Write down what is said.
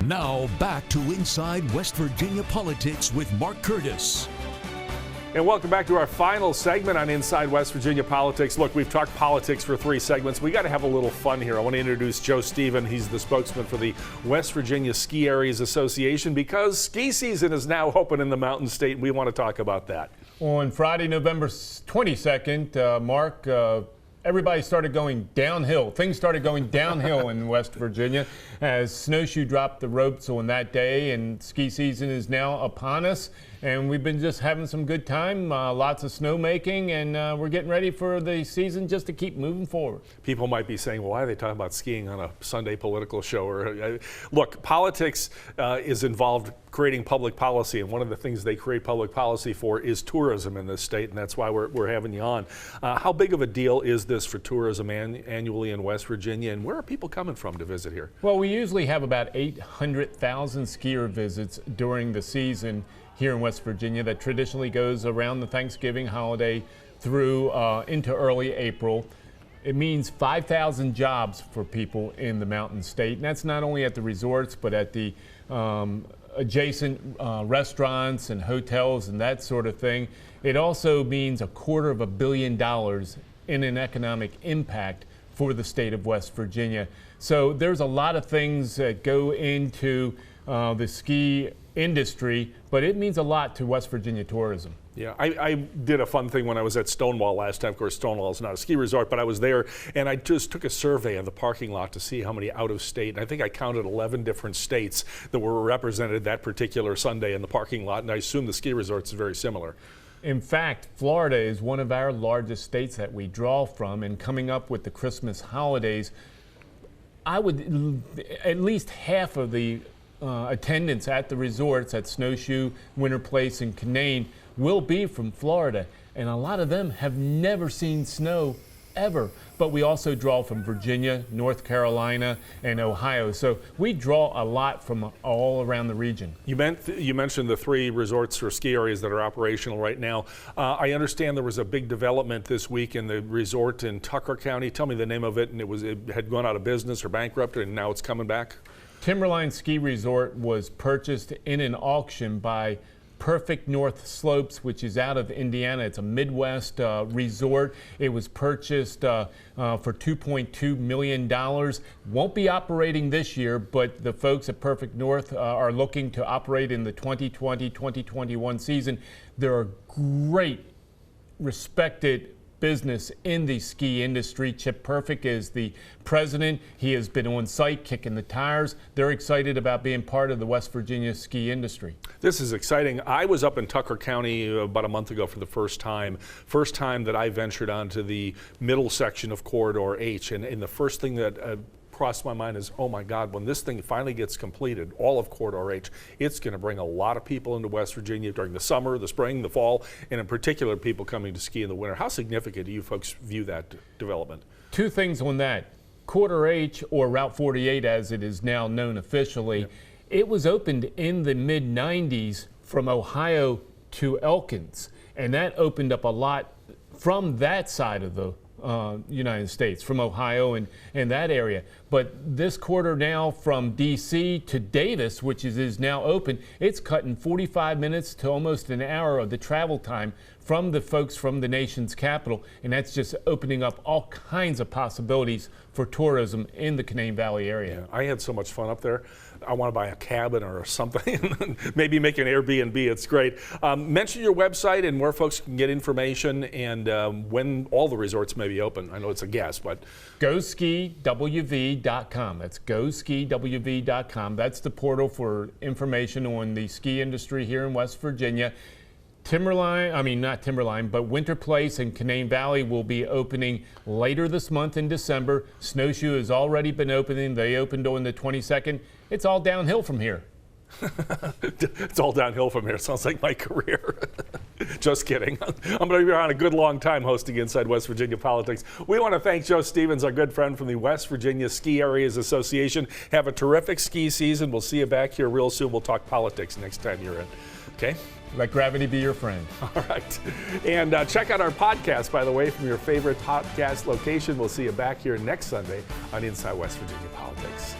Now back to Inside West Virginia Politics with Mark Curtis. And welcome back to our final segment on Inside West Virginia Politics. Look, we've talked politics for 3 segments. We got to have a little fun here. I want to introduce Joe Stephen. He's the spokesman for the West Virginia Ski Areas Association because ski season is now open in the Mountain State, and we want to talk about that. On Friday, November 22nd, Mark, everybody started going downhill. Things started going downhill in West Virginia as snowshoe dropped the ropes on that day, and ski season is now upon us. And we've been just having some good time, lots of snowmaking, and we're getting ready for the season just to keep moving forward. People might be saying, well, why are they talking about skiing on a Sunday political show? Look, politics is involved creating public policy, and one of the things they create public policy for is tourism in this state, and that's why we're having you on. How big of a deal is this for tourism annually in West Virginia, and where are people coming from to visit here? Well, we usually have about 800,000 skier visits during the season here in West Virginia. That traditionally goes around the Thanksgiving holiday through into early April. It means 5,000 jobs for people in the Mountain State, and that's not only at the resorts but at the adjacent restaurants and hotels and that sort of thing. It also means $250 million in an economic impact for the state of West Virginia. So there's a lot of things that go into the ski industry, but it means a lot to West Virginia tourism. Yeah, I did a fun thing when I was at Stonewall last time. Of course, Stonewall is not a ski resort, but I was there and I just took a survey of the parking lot to see how many out of state. And I think I counted 11 different states that were represented that particular Sunday in the parking lot, and I assume the ski resorts are very similar. In fact, Florida is one of our largest states that we draw from, and coming up with the Christmas holidays, I would at least half of the attendance at the resorts at Snowshoe, Winter Place, and Canaan will be from Florida, and a lot of them have never seen snow ever. But we also draw from Virginia, North Carolina, and Ohio, so we draw a lot from all around the region. You mentioned the 3 resorts or ski areas that are operational right now. I understand there was a big development this week in the resort in Tucker County. Tell me the name of it, and it had gone out of business or bankrupt, and now it's coming back. Timberline Ski Resort was purchased in an auction by Perfect North Slopes, which is out of Indiana. It's a Midwest resort. It was purchased for $2.2 million. Won't be operating this year, but the folks at Perfect North are looking to operate in the 2020-2021 season. They're a great, respected business in the ski industry. Chip Perfect is the president. He has been on site kicking the tires. They're excited about being part of the West Virginia ski industry. This is exciting. I was up in Tucker County about a month ago for the first time that I ventured onto the middle section of Corridor H, and the first thing that crossed my mind is, oh my God, when this thing finally gets completed, all of Corridor H, it's going to bring a lot of people into West Virginia during the summer, the spring, the fall, and in particular people coming to ski in the winter. How significant do you folks view that development? 2 things on that. Corridor H, or Route 48 as it is now known officially, yep. It was opened in the mid-90s from Ohio to Elkins, and that opened up a lot from that side of the United States, from Ohio and that area. But this quarter now from D.C. to Davis, which is now open, it's cutting 45 minutes to almost an hour of the travel time from the folks from the nation's capital, and that's just opening up all kinds of possibilities for tourism in the Canaan Valley area. Yeah, I had so much fun up there. I want to buy a cabin or something, maybe make an Airbnb. It's great. Mention your website and where folks can get information and when all the resorts may be open. I know it's a guess, but GoSkiWV.com. That's GoSkiWV.com. That's the portal for information on the ski industry here in West Virginia. Not Timberline, but Winter Place and Canaan Valley will be opening later this month in December. Snowshoe has already been opening. They opened on the 22nd. It's all downhill from here. It's all downhill from here. Sounds like my career. Just kidding. I'm going to be around a good long time hosting Inside West Virginia Politics. We want to thank Joe Stevens, our good friend from the West Virginia Ski Areas Association. Have a terrific ski season. We'll see you back here real soon. We'll talk politics next time you're in. Okay? Let gravity be your friend. All right. And check out our podcast, by the way, from your favorite podcast location. We'll see you back here next Sunday on Inside West Virginia Politics.